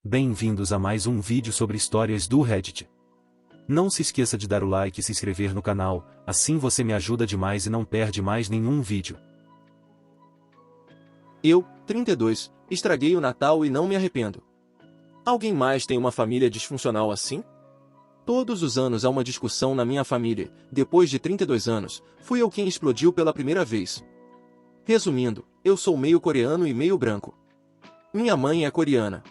Bem-vindos a mais um vídeo sobre histórias do Reddit. Não se esqueça de dar o like e se inscrever no canal, assim você me ajuda demais e não perde mais nenhum vídeo. Eu, 32, estraguei o Natal e não me arrependo. Alguém mais tem uma família disfuncional assim? Todos os anos há uma discussão na minha família. Depois de 32 anos, fui eu quem explodiu pela primeira vez. Resumindo, eu sou meio coreano e meio branco. Minha mãe é coreana.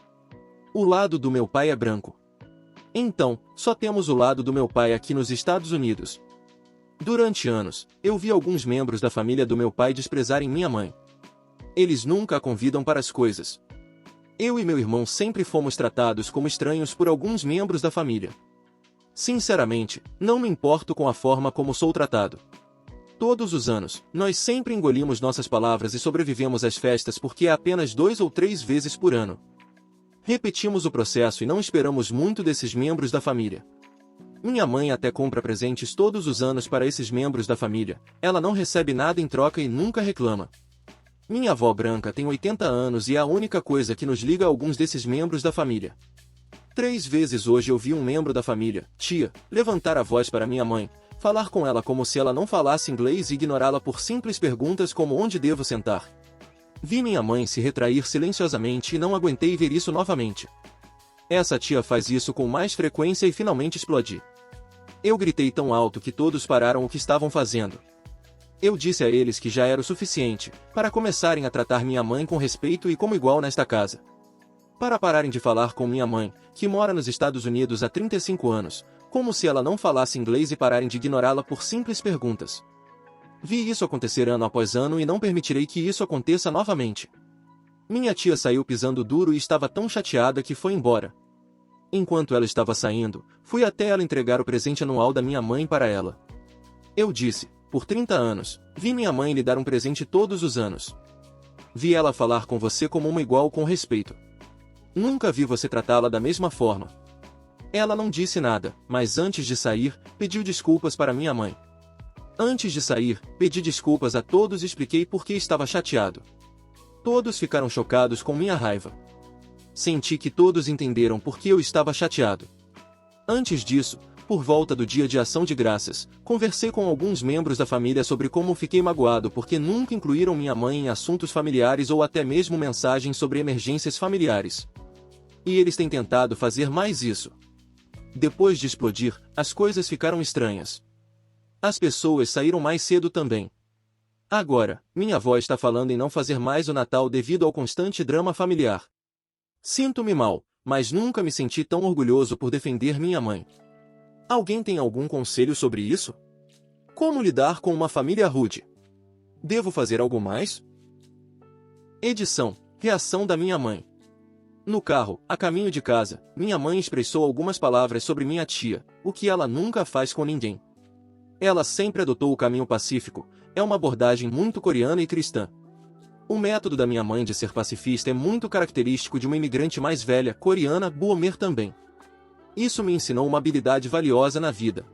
O lado do meu pai é branco. Então, só temos o lado do meu pai aqui nos Estados Unidos. Durante anos, eu vi alguns membros da família do meu pai desprezarem minha mãe. Eles nunca a convidam para as coisas. Eu e meu irmão sempre fomos tratados como estranhos por alguns membros da família. Sinceramente, não me importo com a forma como sou tratado. Todos os anos, nós sempre engolimos nossas palavras e sobrevivemos às festas porque é apenas 2 ou 3 vezes por ano. Repetimos o processo e não esperamos muito desses membros da família. Minha mãe até compra presentes todos os anos para esses membros da família, ela não recebe nada em troca e nunca reclama. Minha avó branca tem 80 anos e é a única coisa que nos liga a alguns desses membros da família. 3 vezes hoje eu vi um membro da família, tia, levantar a voz para minha mãe, falar com ela como se ela não falasse inglês e ignorá-la por simples perguntas como onde devo sentar. Vi minha mãe se retrair silenciosamente e não aguentei ver isso novamente. Essa tia faz isso com mais frequência e finalmente explodi. Eu gritei tão alto que todos pararam o que estavam fazendo. Eu disse a eles que já era o suficiente, para começarem a tratar minha mãe com respeito e como igual nesta casa. Para pararem de falar com minha mãe, que mora nos Estados Unidos há 35 anos, como se ela não falasse inglês e pararem de ignorá-la por simples perguntas. Vi isso acontecer ano após ano e não permitirei que isso aconteça novamente. Minha tia saiu pisando duro e estava tão chateada que foi embora. Enquanto ela estava saindo, fui até ela entregar o presente anual da minha mãe para ela. Eu disse, por 30 anos, vi minha mãe lhe dar um presente todos os anos. Vi ela falar com você como uma igual com respeito. Nunca vi você tratá-la da mesma forma. Ela não disse nada, mas antes de sair, pediu desculpas para minha mãe. Antes de sair, pedi desculpas a todos e expliquei por que estava chateado. Todos ficaram chocados com minha raiva. Senti que todos entenderam por que eu estava chateado. Antes disso, por volta do Dia de Ação de Graças, conversei com alguns membros da família sobre como fiquei magoado porque nunca incluíram minha mãe em assuntos familiares ou até mesmo mensagens sobre emergências familiares. E eles têm tentado fazer mais isso. Depois de explodir, as coisas ficaram estranhas. As pessoas saíram mais cedo também. Agora, minha avó está falando em não fazer mais o Natal devido ao constante drama familiar. Sinto-me mal, mas nunca me senti tão orgulhoso por defender minha mãe. Alguém tem algum conselho sobre isso? Como lidar com uma família rude? Devo fazer algo mais? Edição: reação da minha mãe. No carro, a caminho de casa, minha mãe expressou algumas palavras sobre minha tia, o que ela nunca faz com ninguém. Ela sempre adotou o caminho pacífico, é uma abordagem muito coreana e cristã. O método da minha mãe de ser pacifista é muito característico de uma imigrante mais velha, coreana, Boomer também. Isso me ensinou uma habilidade valiosa na vida.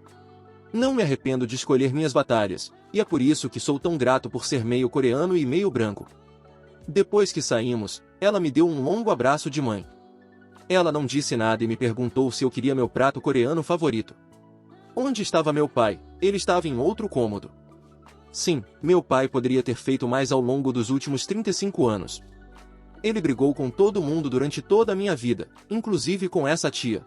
Não me arrependo de escolher minhas batalhas, e é por isso que sou tão grato por ser meio coreano e meio branco. Depois que saímos, ela me deu um longo abraço de mãe. Ela não disse nada e me perguntou se eu queria meu prato coreano favorito. Onde estava meu pai? Ele estava em outro cômodo. Sim, meu pai poderia ter feito mais ao longo dos últimos 35 anos. Ele brigou com todo mundo durante toda a minha vida, inclusive com essa tia.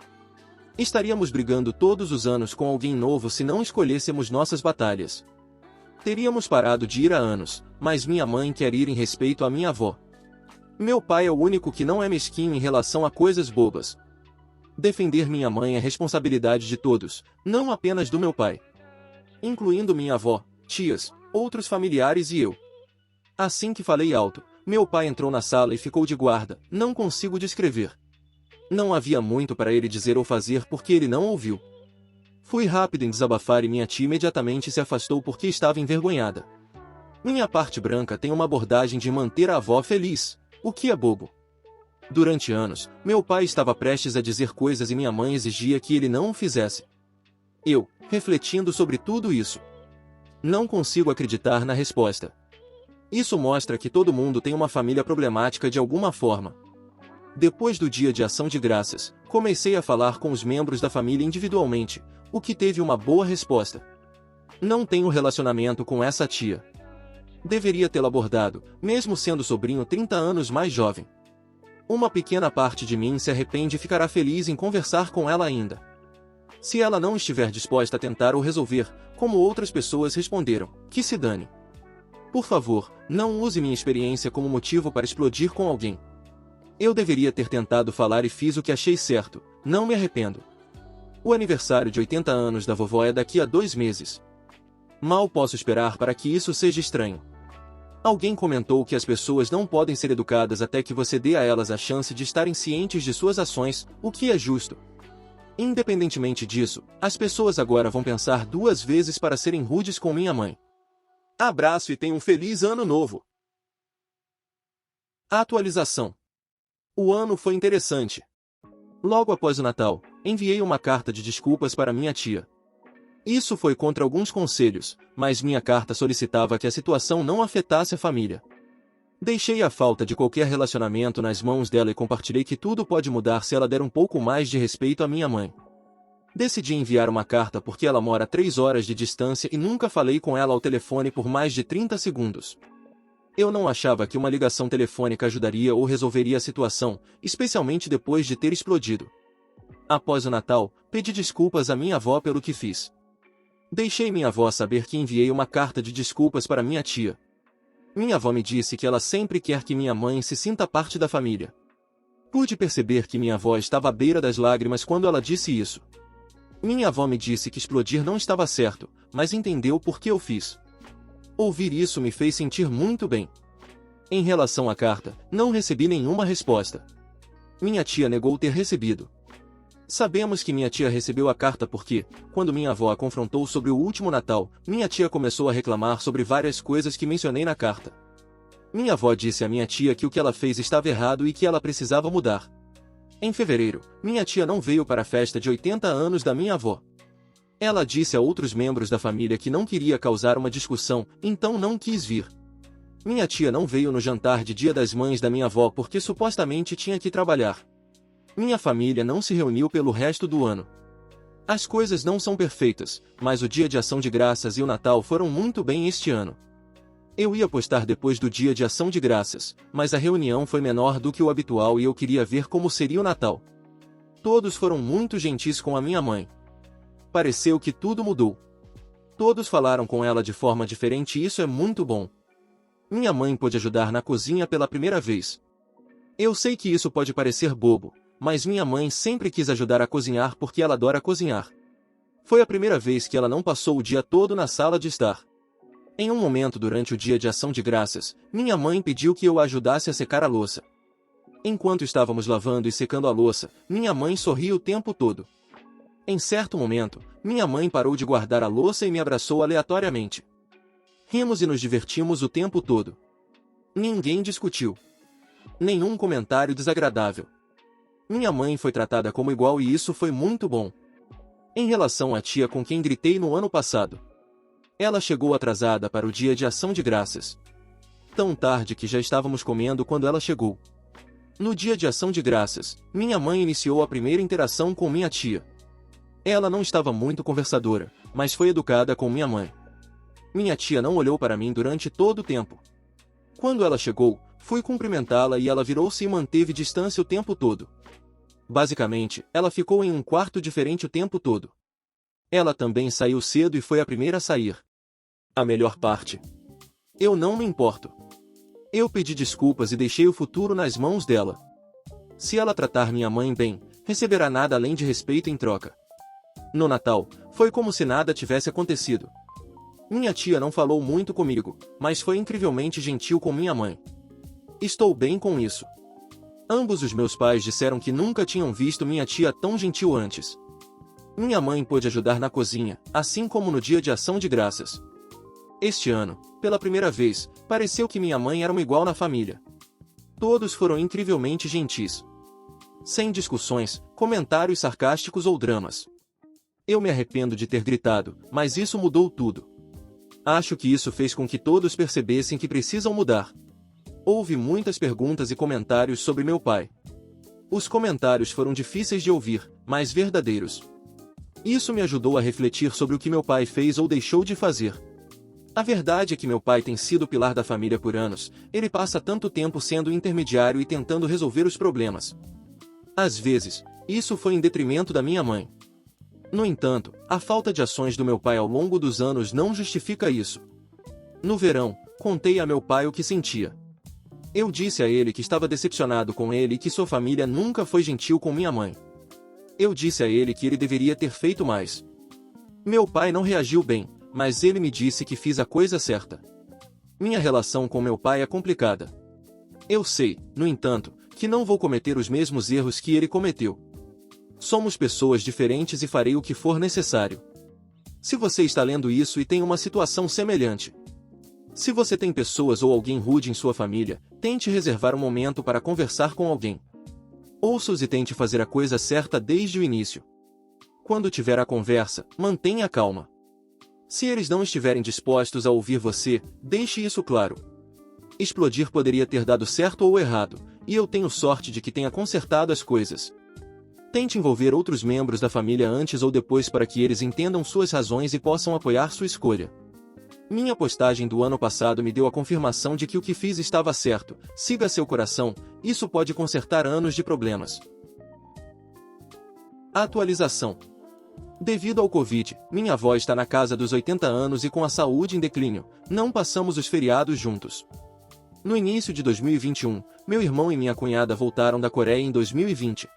Estaríamos brigando todos os anos com alguém novo se não escolhêssemos nossas batalhas. Teríamos parado de ir há anos, mas minha mãe quer ir em respeito à minha avó. Meu pai é o único que não é mesquinho em relação a coisas bobas. Defender minha mãe é responsabilidade de todos, não apenas do meu pai. Incluindo minha avó, tias, outros familiares e eu. Assim que falei alto, meu pai entrou na sala e ficou de guarda, não consigo descrever. Não havia muito para ele dizer ou fazer porque ele não ouviu. Fui rápido em desabafar e minha tia imediatamente se afastou porque estava envergonhada. Minha parte branca tem uma abordagem de manter a avó feliz, o que é bobo. Durante anos, meu pai estava prestes a dizer coisas e minha mãe exigia que ele não o fizesse. Eu, refletindo sobre tudo isso, não consigo acreditar na resposta. Isso mostra que todo mundo tem uma família problemática de alguma forma. Depois do dia de ação de graças, comecei a falar com os membros da família individualmente, o que teve uma boa resposta. Não tenho relacionamento com essa tia. Deveria tê-la abordado, mesmo sendo sobrinho 30 anos mais jovem. Uma pequena parte de mim se arrepende e ficará feliz em conversar com ela ainda. Se ela não estiver disposta a tentar ou resolver, como outras pessoas responderam, que se dane. Por favor, não use minha experiência como motivo para explodir com alguém. Eu deveria ter tentado falar e fiz o que achei certo, não me arrependo. O aniversário de 80 anos da vovó é daqui a 2 meses. Mal posso esperar para que isso seja estranho. Alguém comentou que as pessoas não podem ser educadas até que você dê a elas a chance de estarem cientes de suas ações, o que é justo. Independentemente disso, as pessoas agora vão pensar 2 vezes para serem rudes com minha mãe. Abraço e tenha um feliz ano novo. Atualização. O ano foi interessante. Logo após o Natal, enviei uma carta de desculpas para minha tia. Isso foi contra alguns conselhos, mas minha carta solicitava que a situação não afetasse a família. Deixei a falta de qualquer relacionamento nas mãos dela e compartilhei que tudo pode mudar se ela der um pouco mais de respeito à minha mãe. Decidi enviar uma carta porque ela mora a 3 horas de distância e nunca falei com ela ao telefone por mais de 30 segundos. Eu não achava que uma ligação telefônica ajudaria ou resolveria a situação, especialmente depois de ter explodido. Após o Natal, pedi desculpas à minha avó pelo que fiz. Deixei minha avó saber que enviei uma carta de desculpas para minha tia. Minha avó me disse que ela sempre quer que minha mãe se sinta parte da família. Pude perceber que minha avó estava à beira das lágrimas quando ela disse isso. Minha avó me disse que explodir não estava certo, mas entendeu por que eu fiz. Ouvir isso me fez sentir muito bem. Em relação à carta, não recebi nenhuma resposta. Minha tia negou ter recebido. Sabemos que minha tia recebeu a carta porque, quando minha avó a confrontou sobre o último Natal, minha tia começou a reclamar sobre várias coisas que mencionei na carta. Minha avó disse à minha tia que o que ela fez estava errado e que ela precisava mudar. Em fevereiro, minha tia não veio para a festa de 80 anos da minha avó. Ela disse a outros membros da família que não queria causar uma discussão, então não quis vir. Minha tia não veio no jantar de Dia das Mães da minha avó porque supostamente tinha que trabalhar. Minha família não se reuniu pelo resto do ano. As coisas não são perfeitas, mas o Dia de Ação de Graças e o Natal foram muito bem este ano. Eu ia postar depois do Dia de Ação de Graças, mas a reunião foi menor do que o habitual e eu queria ver como seria o Natal. Todos foram muito gentis com a minha mãe. Pareceu que tudo mudou. Todos falaram com ela de forma diferente e isso é muito bom. Minha mãe pôde ajudar na cozinha pela primeira vez. Eu sei que isso pode parecer bobo, mas minha mãe sempre quis ajudar a cozinhar porque ela adora cozinhar. Foi a primeira vez que ela não passou o dia todo na sala de estar. Em um momento durante o Dia de Ação de Graças, minha mãe pediu que eu a ajudasse a secar a louça. Enquanto estávamos lavando e secando a louça, minha mãe sorria o tempo todo. Em certo momento, minha mãe parou de guardar a louça e me abraçou aleatoriamente. Rimos e nos divertimos o tempo todo. Ninguém discutiu. Nenhum comentário desagradável. Minha mãe foi tratada como igual e isso foi muito bom. Em relação à tia com quem gritei no ano passado. Ela chegou atrasada para o Dia de Ação de Graças. Tão tarde que já estávamos comendo quando ela chegou. No Dia de Ação de Graças, minha mãe iniciou a primeira interação com minha tia. Ela não estava muito conversadora, mas foi educada com minha mãe. Minha tia não olhou para mim durante todo o tempo. Quando ela chegou, fui cumprimentá-la e ela virou-se e manteve distância o tempo todo. Basicamente, ela ficou em um quarto diferente o tempo todo. Ela também saiu cedo e foi a primeira a sair. A melhor parte. Eu não me importo. Eu pedi desculpas e deixei o futuro nas mãos dela. Se ela tratar minha mãe bem, receberá nada além de respeito em troca. No Natal, foi como se nada tivesse acontecido. Minha tia não falou muito comigo, mas foi incrivelmente gentil com minha mãe. Estou bem com isso. Ambos os meus pais disseram que nunca tinham visto minha tia tão gentil antes. Minha mãe pôde ajudar na cozinha, assim como no Dia de Ação de Graças. Este ano, pela primeira vez, pareceu que minha mãe era uma igual na família. Todos foram incrivelmente gentis. Sem discussões, comentários sarcásticos ou dramas. Eu me arrependo de ter gritado, mas isso mudou tudo. Acho que isso fez com que todos percebessem que precisam mudar. Houve muitas perguntas e comentários sobre meu pai. Os comentários foram difíceis de ouvir, mas verdadeiros. Isso me ajudou a refletir sobre o que meu pai fez ou deixou de fazer. A verdade é que meu pai tem sido o pilar da família por anos, ele passa tanto tempo sendo intermediário e tentando resolver os problemas. Às vezes, isso foi em detrimento da minha mãe. No entanto, a falta de ações do meu pai ao longo dos anos não justifica isso. No verão, contei a meu pai o que sentia. Eu disse a ele que estava decepcionado com ele e que sua família nunca foi gentil com minha mãe. Eu disse a ele que ele deveria ter feito mais. Meu pai não reagiu bem, mas ele me disse que fiz a coisa certa. Minha relação com meu pai é complicada. Eu sei, no entanto, que não vou cometer os mesmos erros que ele cometeu. Somos pessoas diferentes e farei o que for necessário. Se você está lendo isso e tem uma situação semelhante, se você tem pessoas ou alguém rude em sua família, tente reservar um momento para conversar com alguém. Ouça-os e tente fazer a coisa certa desde o início. Quando tiver a conversa, mantenha calma. Se eles não estiverem dispostos a ouvir você, deixe isso claro. Explodir poderia ter dado certo ou errado, e eu tenho sorte de que tenha consertado as coisas. Tente envolver outros membros da família antes ou depois para que eles entendam suas razões e possam apoiar sua escolha. Minha postagem do ano passado me deu a confirmação de que o que fiz estava certo. Siga seu coração, isso pode consertar anos de problemas. Atualização. Devido ao Covid, minha avó está na casa dos 80 anos e com a saúde em declínio, não passamos os feriados juntos. No início de 2021, meu irmão e minha cunhada voltaram da Coreia em 2020.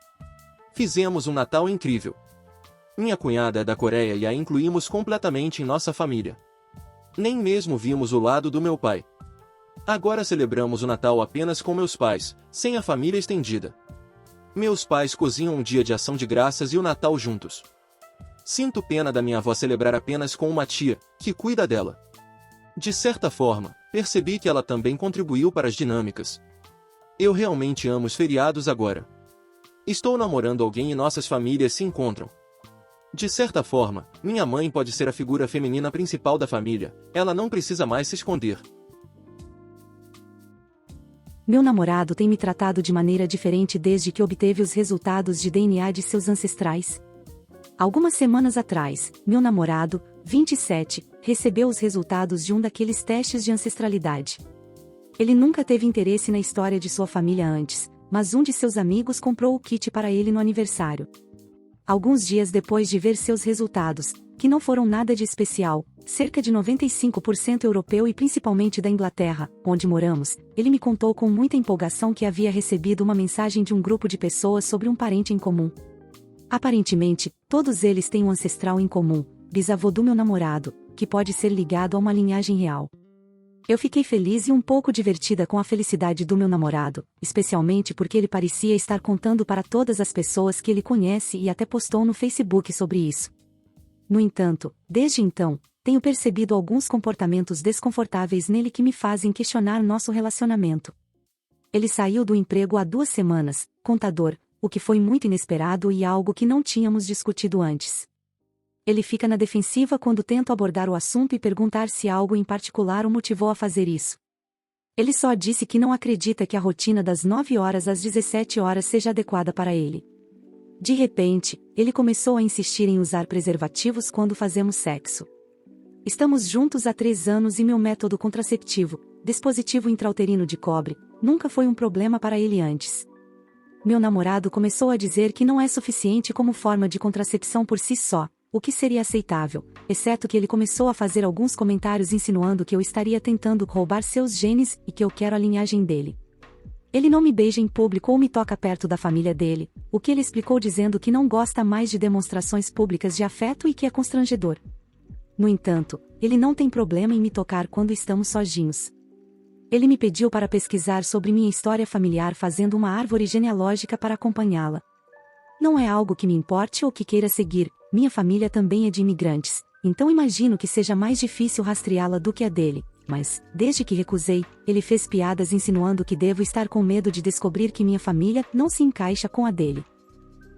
Fizemos um Natal incrível. Minha cunhada é da Coreia e a incluímos completamente em nossa família. Nem mesmo vimos o lado do meu pai. Agora celebramos o Natal apenas com meus pais, sem a família estendida. Meus pais cozinham um dia de ação de graças e o Natal juntos. Sinto pena da minha avó celebrar apenas com uma tia, que cuida dela. De certa forma, percebi que ela também contribuiu para as dinâmicas. Eu realmente amo os feriados agora. Estou namorando alguém e nossas famílias se encontram. De certa forma, minha mãe pode ser a figura feminina principal da família, ela não precisa mais se esconder. Meu namorado tem me tratado de maneira diferente desde que obteve os resultados de DNA de seus ancestrais. Algumas semanas atrás, meu namorado, 27, recebeu os resultados de um daqueles testes de ancestralidade. Ele nunca teve interesse na história de sua família antes, mas um de seus amigos comprou o kit para ele no aniversário. Alguns dias depois de ver seus resultados, que não foram nada de especial, cerca de 95% europeu e principalmente da Inglaterra, onde moramos, ele me contou com muita empolgação que havia recebido uma mensagem de um grupo de pessoas sobre um parente em comum. Aparentemente, todos eles têm um ancestral em comum, bisavô do meu namorado, que pode ser ligado a uma linhagem real. Eu fiquei feliz e um pouco divertida com a felicidade do meu namorado, especialmente porque ele parecia estar contando para todas as pessoas que ele conhece e até postou no Facebook sobre isso. No entanto, desde então, tenho percebido alguns comportamentos desconfortáveis nele que me fazem questionar nosso relacionamento. Ele saiu do emprego há 2 semanas, contador, o que foi muito inesperado e algo que não tínhamos discutido antes. Ele fica na defensiva quando tento abordar o assunto e perguntar se algo em particular o motivou a fazer isso. Ele só disse que não acredita que a rotina das 9 horas às 17 horas seja adequada para ele. De repente, ele começou a insistir em usar preservativos quando fazemos sexo. Estamos juntos há 3 anos e meu método contraceptivo, dispositivo intrauterino de cobre, nunca foi um problema para ele antes. Meu namorado começou a dizer que não é suficiente como forma de contracepção por si só, o que seria aceitável, exceto que ele começou a fazer alguns comentários insinuando que eu estaria tentando roubar seus genes e que eu quero a linhagem dele. Ele não me beija em público ou me toca perto da família dele, o que ele explicou dizendo que não gosta mais de demonstrações públicas de afeto e que é constrangedor. No entanto, ele não tem problema em me tocar quando estamos sozinhos. Ele me pediu para pesquisar sobre minha história familiar fazendo uma árvore genealógica para acompanhá-la. Não é algo que me importe ou que queira seguir, minha família também é de imigrantes, então imagino que seja mais difícil rastreá-la do que a dele, mas, desde que recusei, ele fez piadas insinuando que devo estar com medo de descobrir que minha família não se encaixa com a dele.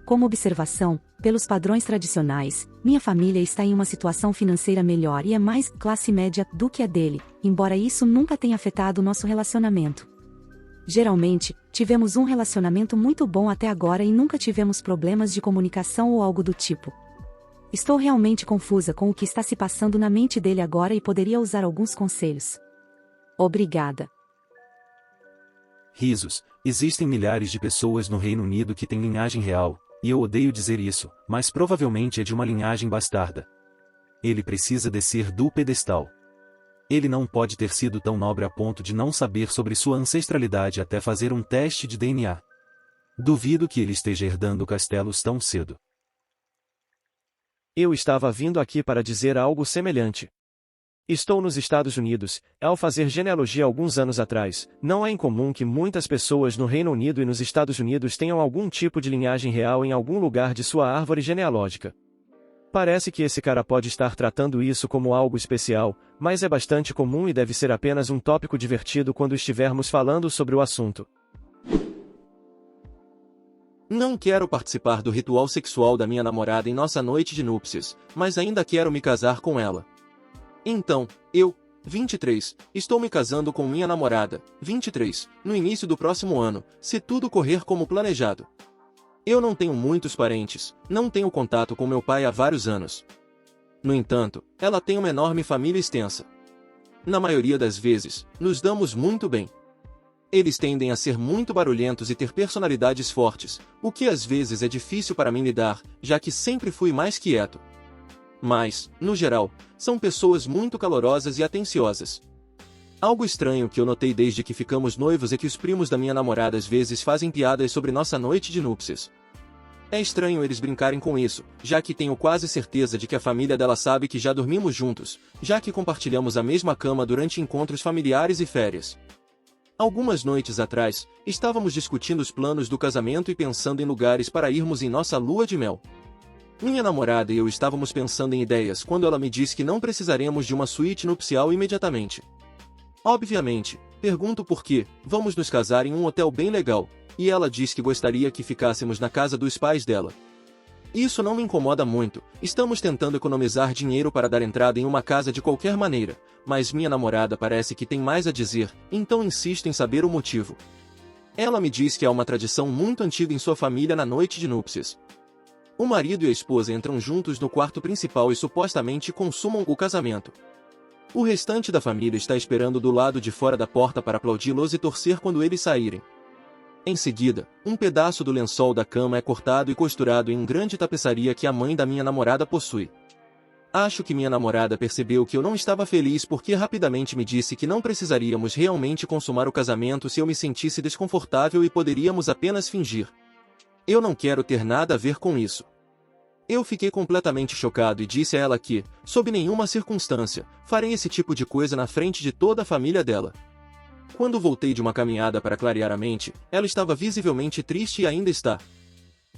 Como observação, pelos padrões tradicionais, minha família está em uma situação financeira melhor e é mais classe média do que a dele, embora isso nunca tenha afetado nosso relacionamento. Geralmente, tivemos um relacionamento muito bom até agora e nunca tivemos problemas de comunicação ou algo do tipo. Estou realmente confusa com o que está se passando na mente dele agora e poderia usar alguns conselhos. Obrigada. Risos. Existem milhares de pessoas no Reino Unido que têm linhagem real, e eu odeio dizer isso, mas provavelmente é de uma linhagem bastarda. Ele precisa descer do pedestal. Ele não pode ter sido tão nobre a ponto de não saber sobre sua ancestralidade até fazer um teste de DNA. Duvido que ele esteja herdando castelos tão cedo. Eu estava vindo aqui para dizer algo semelhante. Estou nos Estados Unidos. Ao fazer genealogia alguns anos atrás, não é incomum que muitas pessoas no Reino Unido e nos Estados Unidos tenham algum tipo de linhagem real em algum lugar de sua árvore genealógica. Parece que esse cara pode estar tratando isso como algo especial, mas é bastante comum e deve ser apenas um tópico divertido quando estivermos falando sobre o assunto. Não quero participar do ritual sexual da minha namorada em nossa noite de núpcias, mas ainda quero me casar com ela. Então, eu, 23, estou me casando com minha namorada, 23, no início do próximo ano, se tudo correr como planejado. Eu não tenho muitos parentes, não tenho contato com meu pai há vários anos. No entanto, ela tem uma enorme família extensa. Na maioria das vezes, nos damos muito bem. Eles tendem a ser muito barulhentos e ter personalidades fortes, o que às vezes é difícil para mim lidar, já que sempre fui mais quieto. Mas, no geral, são pessoas muito calorosas e atenciosas. Algo estranho que eu notei desde que ficamos noivos é que os primos da minha namorada às vezes fazem piadas sobre nossa noite de núpcias. É estranho eles brincarem com isso, já que tenho quase certeza de que a família dela sabe que já dormimos juntos, já que compartilhamos a mesma cama durante encontros familiares e férias. Algumas noites atrás, estávamos discutindo os planos do casamento e pensando em lugares para irmos em nossa lua de mel. Minha namorada e eu estávamos pensando em ideias quando ela me disse que não precisaremos de uma suíte nupcial imediatamente. Obviamente, pergunto por quê, vamos nos casar em um hotel bem legal, e ela diz que gostaria que ficássemos na casa dos pais dela. Isso não me incomoda muito, estamos tentando economizar dinheiro para dar entrada em uma casa de qualquer maneira, mas minha namorada parece que tem mais a dizer, então insisto em saber o motivo. Ela me diz que há uma tradição muito antiga em sua família na noite de núpcias. O marido e a esposa entram juntos no quarto principal e supostamente consumam o casamento. O restante da família está esperando do lado de fora da porta para aplaudi-los e torcer quando eles saírem. Em seguida, um pedaço do lençol da cama é cortado e costurado em uma grande tapeçaria que a mãe da minha namorada possui. Acho que minha namorada percebeu que eu não estava feliz porque rapidamente me disse que não precisaríamos realmente consumar o casamento se eu me sentisse desconfortável e poderíamos apenas fingir. Eu não quero ter nada a ver com isso. Eu fiquei completamente chocado e disse a ela que, sob nenhuma circunstância, farei esse tipo de coisa na frente de toda a família dela. Quando voltei de uma caminhada para clarear a mente, ela estava visivelmente triste e ainda está.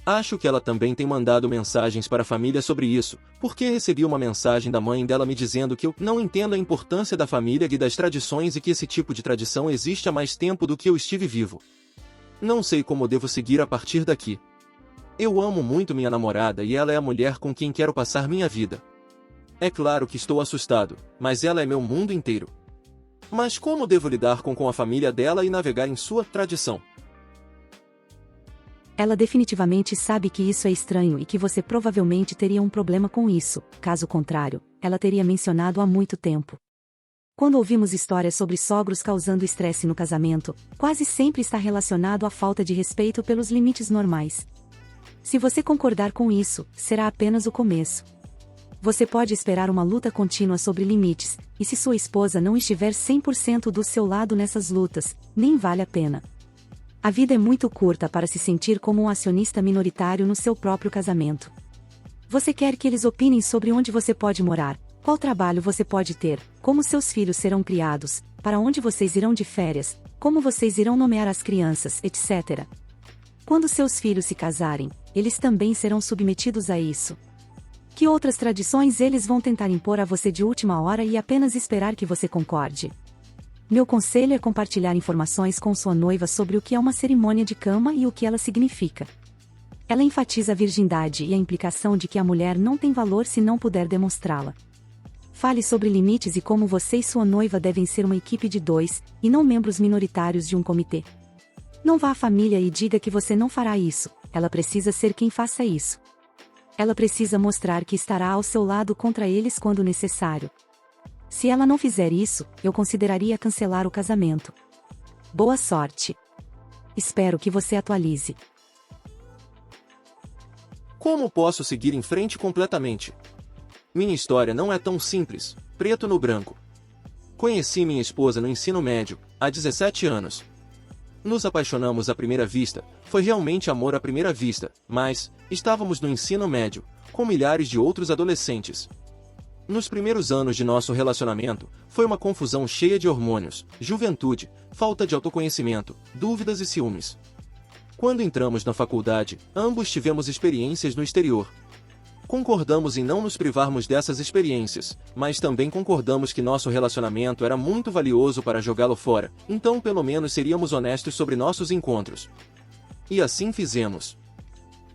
Acho que ela também tem mandado mensagens para a família sobre isso, porque recebi uma mensagem da mãe dela me dizendo que eu não entendo a importância da família e das tradições e que esse tipo de tradição existe há mais tempo do que eu estive vivo. Não sei como devo seguir a partir daqui. Eu amo muito minha namorada e ela é a mulher com quem quero passar minha vida. É claro que estou assustado, mas ela é meu mundo inteiro. Mas como devo lidar com a família dela e navegar em sua tradição? Ela definitivamente sabe que isso é estranho e que você provavelmente teria um problema com isso, caso contrário, ela teria mencionado há muito tempo. Quando ouvimos histórias sobre sogros causando estresse no casamento, quase sempre está relacionado à falta de respeito pelos limites normais. Se você concordar com isso, será apenas o começo. Você pode esperar uma luta contínua sobre limites, e se sua esposa não estiver 100% do seu lado nessas lutas, nem vale a pena. A vida é muito curta para se sentir como um acionista minoritário no seu próprio casamento. Você quer que eles opinem sobre onde você pode morar, qual trabalho você pode ter, como seus filhos serão criados, para onde vocês irão de férias, como vocês irão nomear as crianças, etc. Quando seus filhos se casarem, eles também serão submetidos a isso. Que outras tradições eles vão tentar impor a você de última hora e apenas esperar que você concorde? Meu conselho é compartilhar informações com sua noiva sobre o que é uma cerimônia de cama e o que ela significa. Ela enfatiza a virgindade e a implicação de que a mulher não tem valor se não puder demonstrá-la. Fale sobre limites e como você e sua noiva devem ser uma equipe de 2, e não membros minoritários de um comitê. Não vá à família e diga que você não fará isso, ela precisa ser quem faça isso. Ela precisa mostrar que estará ao seu lado contra eles quando necessário. Se ela não fizer isso, eu consideraria cancelar o casamento. Boa sorte. Espero que você atualize. Como posso seguir em frente completamente? Minha história não é tão simples, preto no branco. Conheci minha esposa no ensino médio, há 17 anos. Nos apaixonamos à primeira vista, foi realmente amor à primeira vista, mas estávamos no ensino médio, com milhares de outros adolescentes. Nos primeiros anos de nosso relacionamento, foi uma confusão cheia de hormônios, juventude, falta de autoconhecimento, dúvidas e ciúmes. Quando entramos na faculdade, ambos tivemos experiências no exterior. Concordamos em não nos privarmos dessas experiências, mas também concordamos que nosso relacionamento era muito valioso para jogá-lo fora, então pelo menos seríamos honestos sobre nossos encontros. E assim fizemos.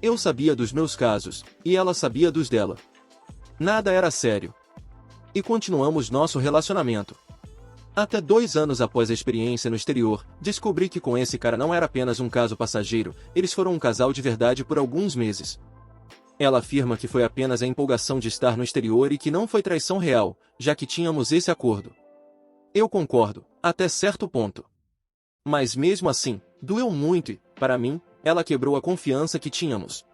Eu sabia dos meus casos, e ela sabia dos dela. Nada era sério. E continuamos nosso relacionamento. Até 2 anos após a experiência no exterior, descobri que com esse cara não era apenas um caso passageiro, eles foram um casal de verdade por alguns meses. Ela afirma que foi apenas a empolgação de estar no exterior e que não foi traição real, já que tínhamos esse acordo. Eu concordo, até certo ponto. Mas mesmo assim, doeu muito e, para mim, ela quebrou a confiança que tínhamos.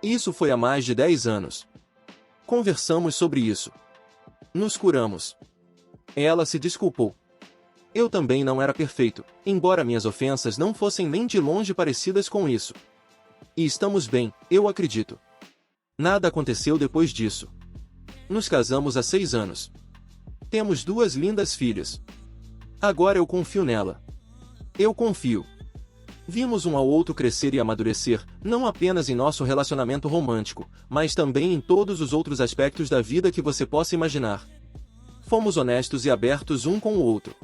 Isso foi há mais de 10 anos. Conversamos sobre isso. Nos curamos. Ela se desculpou. Eu também não era perfeito, embora minhas ofensas não fossem nem de longe parecidas com isso. E estamos bem, eu acredito. Nada aconteceu depois disso. Nos casamos há 6 anos. Temos 2 lindas filhas. Agora eu confio nela. Eu confio. Vimos um ao outro crescer e amadurecer, não apenas em nosso relacionamento romântico, mas também em todos os outros aspectos da vida que você possa imaginar. Fomos honestos e abertos um com o outro.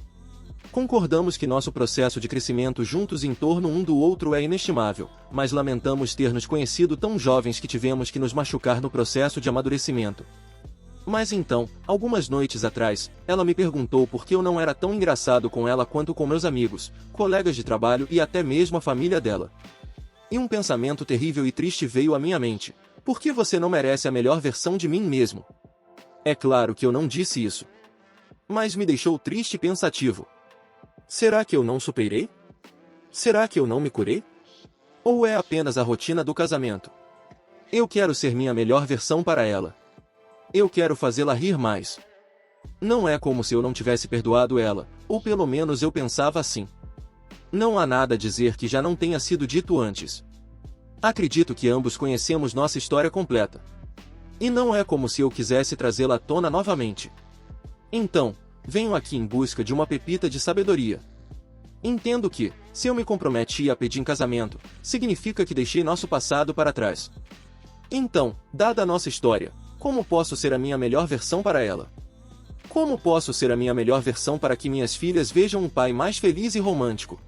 Concordamos que nosso processo de crescimento juntos em torno um do outro é inestimável, mas lamentamos ter nos conhecido tão jovens que tivemos que nos machucar no processo de amadurecimento. Mas então, algumas noites atrás, ela me perguntou por que eu não era tão engraçado com ela quanto com meus amigos, colegas de trabalho e até mesmo a família dela. E um pensamento terrível e triste veio à minha mente: por que você não merece a melhor versão de mim mesmo? É claro que eu não disse isso. Mas me deixou triste e pensativo. Será que eu não superei? Será que eu não me curei? Ou é apenas a rotina do casamento? Eu quero ser minha melhor versão para ela. Eu quero fazê-la rir mais. Não é como se eu não tivesse perdoado ela, ou pelo menos eu pensava assim. Não há nada a dizer que já não tenha sido dito antes. Acredito que ambos conhecemos nossa história completa. E não é como se eu quisesse trazê-la à tona novamente. Então, venho aqui em busca de uma pepita de sabedoria. Entendo que, se eu me comprometi a pedir em casamento, significa que deixei nosso passado para trás. Então, dada a nossa história, como posso ser a minha melhor versão para ela? Como posso ser a minha melhor versão para que minhas filhas vejam um pai mais feliz e romântico?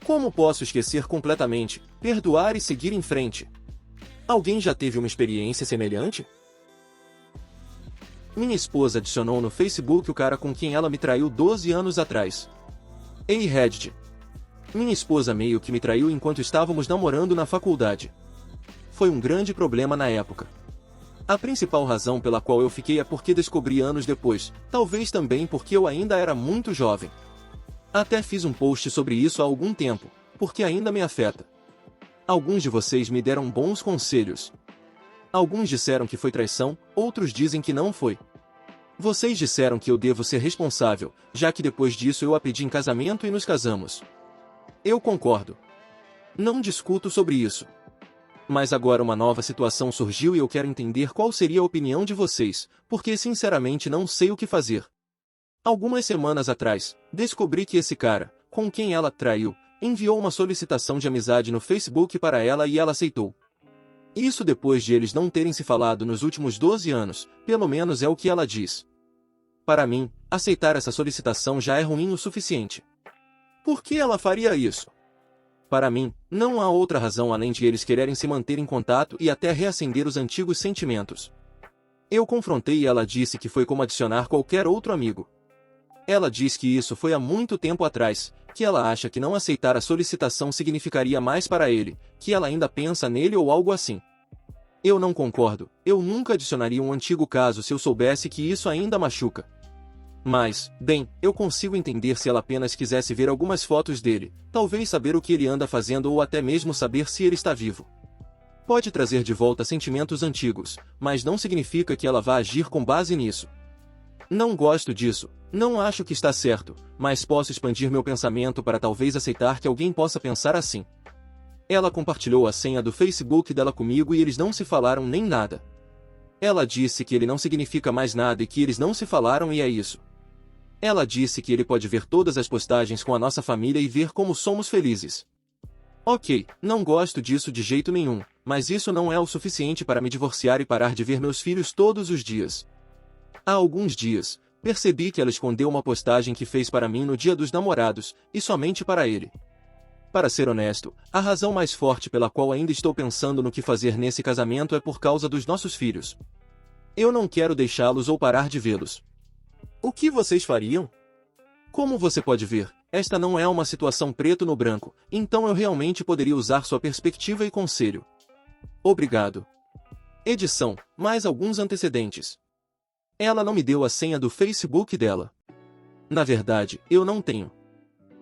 Como posso esquecer completamente, perdoar e seguir em frente? Alguém já teve uma experiência semelhante? Minha esposa adicionou no Facebook o cara com quem ela me traiu 12 anos atrás. Ei Reddit. Minha esposa meio que me traiu enquanto estávamos namorando na faculdade. Foi um grande problema na época. A principal razão pela qual eu fiquei é porque descobri anos depois, talvez também porque eu ainda era muito jovem. Até fiz um post sobre isso há algum tempo, porque ainda me afeta. Alguns de vocês me deram bons conselhos. Alguns disseram que foi traição, outros dizem que não foi. Vocês disseram que eu devo ser responsável, já que depois disso eu a pedi em casamento e nos casamos. Eu concordo. Não discuto sobre isso. Mas agora uma nova situação surgiu e eu quero entender qual seria a opinião de vocês, porque sinceramente não sei o que fazer. Algumas semanas atrás, descobri que esse cara, com quem ela traiu, enviou uma solicitação de amizade no Facebook para ela e ela aceitou. Isso depois de eles não terem se falado nos últimos 12 anos, pelo menos é o que ela diz. Para mim, aceitar essa solicitação já é ruim o suficiente. Por que ela faria isso? Para mim, não há outra razão além de eles quererem se manter em contato e até reacender os antigos sentimentos. Eu confrontei e ela disse que foi como adicionar qualquer outro amigo. Ela diz que isso foi há muito tempo atrás, porque ela acha que não aceitar a solicitação significaria mais para ele, que ela ainda pensa nele ou algo assim. Eu não concordo, eu nunca adicionaria um antigo caso se eu soubesse que isso ainda machuca. Mas, bem, eu consigo entender se ela apenas quisesse ver algumas fotos dele, talvez saber o que ele anda fazendo ou até mesmo saber se ele está vivo. Pode trazer de volta sentimentos antigos, mas não significa que ela vá agir com base nisso. Não gosto disso, não acho que está certo, mas posso expandir meu pensamento para talvez aceitar que alguém possa pensar assim. Ela compartilhou a senha do Facebook dela comigo e eles não se falaram nem nada. Ela disse que ele não significa mais nada e que eles não se falaram e é isso. Ela disse que ele pode ver todas as postagens com a nossa família e ver como somos felizes. Ok, não gosto disso de jeito nenhum, mas isso não é o suficiente para me divorciar e parar de ver meus filhos todos os dias. Há alguns dias, percebi que ela escondeu uma postagem que fez para mim no Dia dos Namorados, e somente para ele. Para ser honesto, a razão mais forte pela qual ainda estou pensando no que fazer nesse casamento é por causa dos nossos filhos. Eu não quero deixá-los ou parar de vê-los. O que vocês fariam? Como você pode ver, esta não é uma situação preto no branco, então eu realmente poderia usar sua perspectiva e conselho. Obrigado. Edição, mais alguns antecedentes. Ela não me deu a senha do Facebook dela. Na verdade, eu não tenho.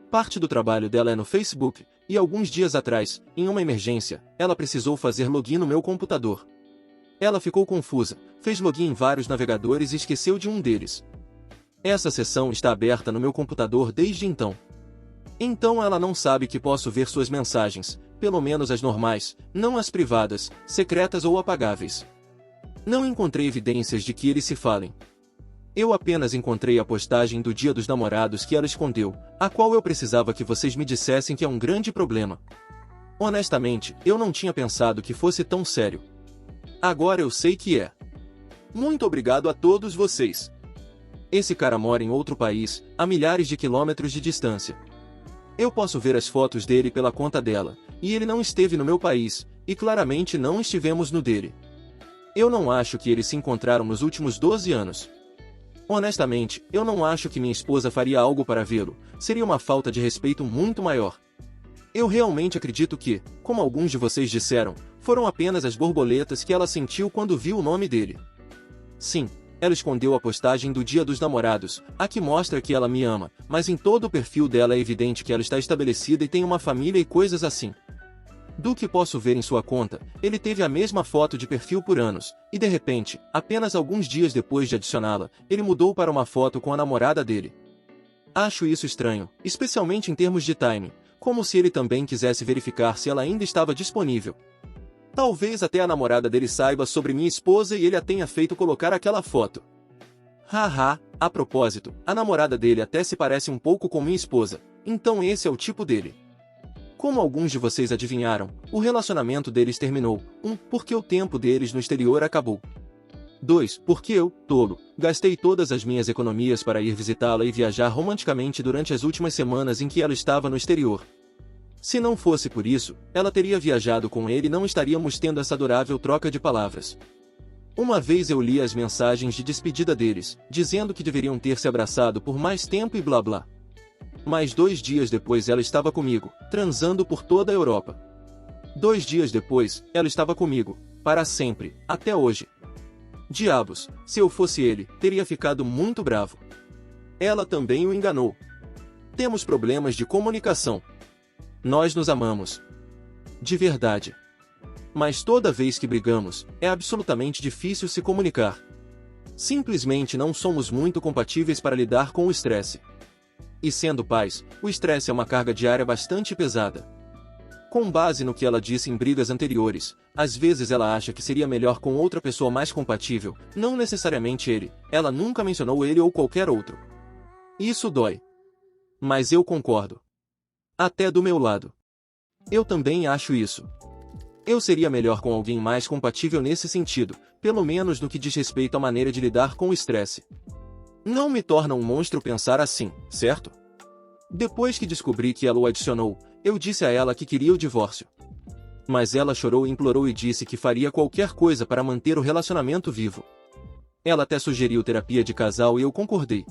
Parte do trabalho dela é no Facebook, e alguns dias atrás, em uma emergência, ela precisou fazer login no meu computador. Ela ficou confusa, fez login em vários navegadores e esqueceu de um deles. Essa sessão está aberta no meu computador desde então. Então ela não sabe que posso ver suas mensagens, pelo menos as normais, não as privadas, secretas ou apagáveis. Não encontrei evidências de que eles se falem. Eu apenas encontrei a postagem do Dia dos Namorados que ela escondeu, a qual eu precisava que vocês me dissessem que é um grande problema. Honestamente, eu não tinha pensado que fosse tão sério. Agora eu sei que é. Muito obrigado a todos vocês. Esse cara mora em outro país, a milhares de quilômetros de distância. Eu posso ver as fotos dele pela conta dela, e ele não esteve no meu país, e claramente não estivemos no dele. Eu não acho que eles se encontraram nos últimos 12 anos. Honestamente, eu não acho que minha esposa faria algo para vê-lo, seria uma falta de respeito muito maior. Eu realmente acredito que, como alguns de vocês disseram, foram apenas as borboletas que ela sentiu quando viu o nome dele. Sim, ela escondeu a postagem do Dia dos Namorados, a que mostra que ela me ama, mas em todo o perfil dela é evidente que ela está estabelecida e tem uma família e coisas assim. Do que posso ver em sua conta, ele teve a mesma foto de perfil por anos, e de repente, apenas alguns dias depois de adicioná-la, ele mudou para uma foto com a namorada dele. Acho isso estranho, especialmente em termos de timing, como se ele também quisesse verificar se ela ainda estava disponível. Talvez até a namorada dele saiba sobre minha esposa e ele a tenha feito colocar aquela foto. Haha, a propósito, a namorada dele até se parece um pouco com minha esposa, então esse é o tipo dele. Como alguns de vocês adivinharam, o relacionamento deles terminou. 1. Porque o tempo deles no exterior acabou. 2. Porque eu, tolo, gastei todas as minhas economias para ir visitá-la e viajar romanticamente durante as últimas semanas em que ela estava no exterior. Se não fosse por isso, ela teria viajado com ele e não estaríamos tendo essa adorável troca de palavras. Uma vez eu li as mensagens de despedida deles, dizendo que deveriam ter se abraçado por mais tempo e blá blá. Mas 2 dias depois ela estava comigo, transando por toda a Europa. 2 dias depois, ela estava comigo, para sempre, até hoje. Diabos, se eu fosse ele, teria ficado muito bravo. Ela também o enganou. Temos problemas de comunicação. Nós nos amamos. De verdade. Mas toda vez que brigamos, é absolutamente difícil se comunicar. Simplesmente não somos muito compatíveis para lidar com o estresse. E sendo pais, o estresse é uma carga diária bastante pesada. Com base no que ela disse em brigas anteriores, às vezes ela acha que seria melhor com outra pessoa mais compatível, não necessariamente ele, ela nunca mencionou ele ou qualquer outro. Isso dói. Mas eu concordo. Até do meu lado. Eu também acho isso. Eu seria melhor com alguém mais compatível nesse sentido, pelo menos no que diz respeito à maneira de lidar com o estresse. Não me torna um monstro pensar assim, certo? Depois que descobri que ela o adicionou, eu disse a ela que queria o divórcio. Mas ela chorou e implorou e disse que faria qualquer coisa para manter o relacionamento vivo. Ela até sugeriu terapia de casal e eu concordei.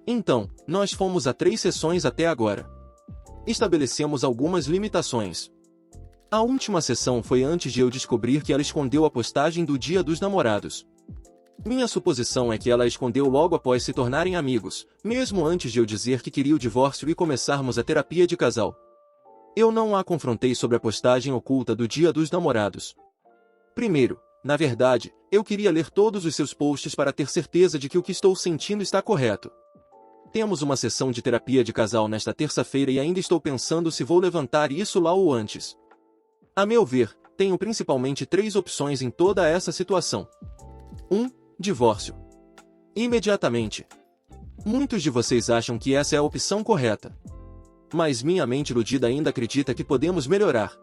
Então, nós fomos a 3 sessões até agora. Estabelecemos algumas limitações. A última sessão foi antes de eu descobrir que ela escondeu a postagem do Dia dos Namorados. Minha suposição é que ela a escondeu logo após se tornarem amigos, mesmo antes de eu dizer que queria o divórcio e começarmos a terapia de casal. Eu não a confrontei sobre a postagem oculta do Dia dos Namorados. Primeiro, na verdade, eu queria ler todos os seus posts para ter certeza de que o que estou sentindo está correto. Temos uma sessão de terapia de casal nesta terça-feira e ainda estou pensando se vou levantar isso lá ou antes. A meu ver, tenho principalmente 3 opções em toda essa situação. 1. Divórcio. Imediatamente. Muitos de vocês acham que essa é a opção correta. Mas minha mente iludida ainda acredita que podemos melhorar.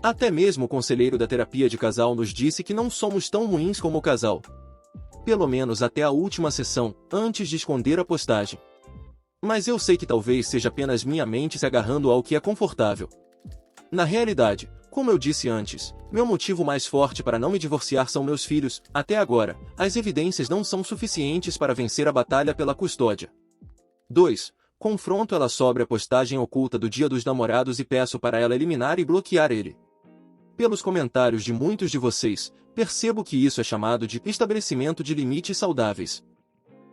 Até mesmo o conselheiro da terapia de casal nos disse que não somos tão ruins como o casal. Pelo menos até a última sessão, antes de esconder a postagem. Mas eu sei que talvez seja apenas minha mente se agarrando ao que é confortável. Na realidade, como eu disse antes, meu motivo mais forte para não me divorciar são meus filhos. Até agora, as evidências não são suficientes para vencer a batalha pela custódia. 2. Confronto ela sobre a postagem oculta do Dia dos Namorados e peço para ela eliminar e bloquear ele. Pelos comentários de muitos de vocês, percebo que isso é chamado de estabelecimento de limites saudáveis.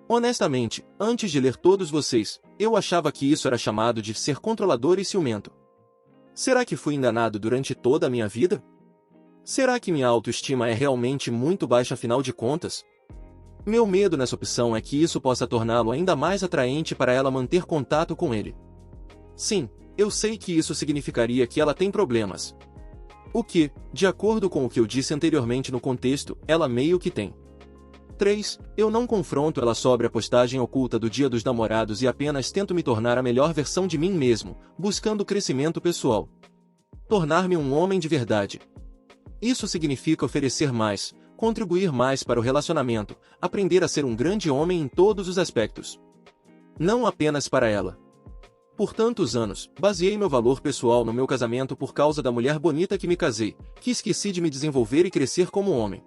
Honestamente, antes de ler todos vocês, eu achava que isso era chamado de ser controlador e ciumento. Será que fui enganado durante toda a minha vida? Será que minha autoestima é realmente muito baixa afinal de contas? Meu medo nessa opção é que isso possa torná-lo ainda mais atraente para ela manter contato com ele. Sim, eu sei que isso significaria que ela tem problemas. O que, de acordo com o que eu disse anteriormente no contexto, ela meio que tem. 3. Eu não confronto ela sobre a postagem oculta do Dia dos Namorados e apenas tento me tornar a melhor versão de mim mesmo, buscando crescimento pessoal. Tornar-me um homem de verdade. Isso significa oferecer mais, contribuir mais para o relacionamento, aprender a ser um grande homem em todos os aspectos. Não apenas para ela. Por tantos anos, baseei meu valor pessoal no meu casamento por causa da mulher bonita que me casei, que esqueci de me desenvolver e crescer como homem.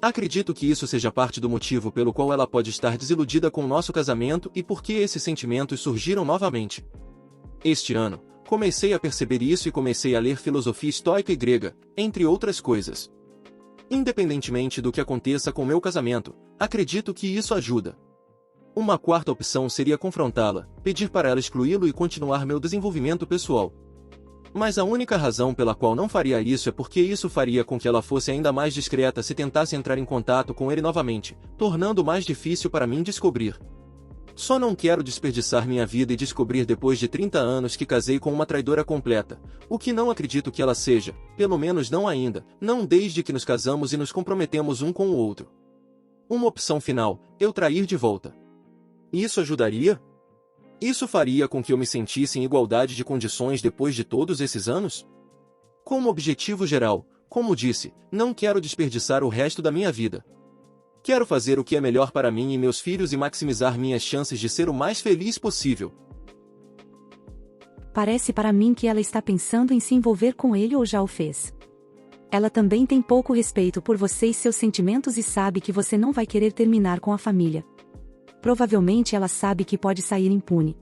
Acredito que isso seja parte do motivo pelo qual ela pode estar desiludida com o nosso casamento e por que esses sentimentos surgiram novamente. Este ano, comecei a perceber isso e comecei a ler filosofia estoica e grega, entre outras coisas. Independentemente do que aconteça com meu casamento, acredito que isso ajuda. Uma quarta opção seria confrontá-la, pedir para ela excluí-lo e continuar meu desenvolvimento pessoal. Mas a única razão pela qual não faria isso é porque isso faria com que ela fosse ainda mais discreta se tentasse entrar em contato com ele novamente, tornando mais difícil para mim descobrir. Só não quero desperdiçar minha vida e descobrir depois de 30 anos que casei com uma traidora completa, o que não acredito que ela seja, pelo menos não ainda, não desde que nos casamos e nos comprometemos um com o outro. Uma opção final, eu trair de volta. Isso ajudaria? Isso faria com que eu me sentisse em igualdade de condições depois de todos esses anos? Como objetivo geral, como disse, não quero desperdiçar o resto da minha vida. Quero fazer o que é melhor para mim e meus filhos e maximizar minhas chances de ser o mais feliz possível. Parece para mim que ela está pensando em se envolver com ele ou já o fez. Ela também tem pouco respeito por você e seus sentimentos e sabe que você não vai querer terminar com a família. Provavelmente ela sabe que pode sair impune.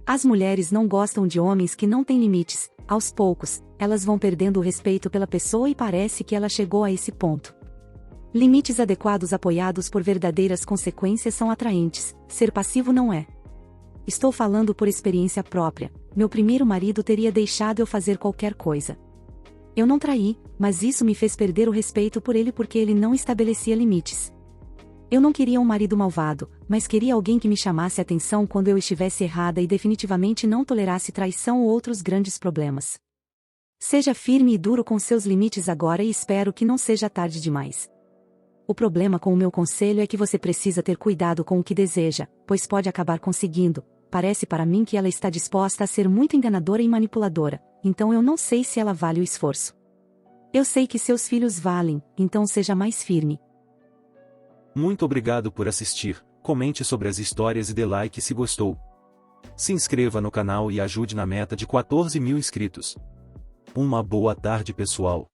As mulheres não gostam de homens que não têm limites. Aos poucos, elas vão perdendo o respeito pela pessoa e parece que ela chegou a esse ponto. Limites adequados apoiados por verdadeiras consequências são atraentes, ser passivo não é. Estou falando por experiência própria, meu primeiro marido teria deixado eu fazer qualquer coisa. Eu não traí, mas isso me fez perder o respeito por ele porque ele não estabelecia limites. Eu não queria um marido malvado, mas queria alguém que me chamasse a atenção quando eu estivesse errada e definitivamente não tolerasse traição ou outros grandes problemas. Seja firme e duro com seus limites agora e espero que não seja tarde demais. O problema com o meu conselho é que você precisa ter cuidado com o que deseja, pois pode acabar conseguindo. Parece para mim que ela está disposta a ser muito enganadora e manipuladora, então eu não sei se ela vale o esforço. Eu sei que seus filhos valem, então seja mais firme. Muito obrigado por assistir, comente sobre as histórias e dê like se gostou. Se inscreva no canal e ajude na meta de 14.000 inscritos. Uma boa tarde pessoal.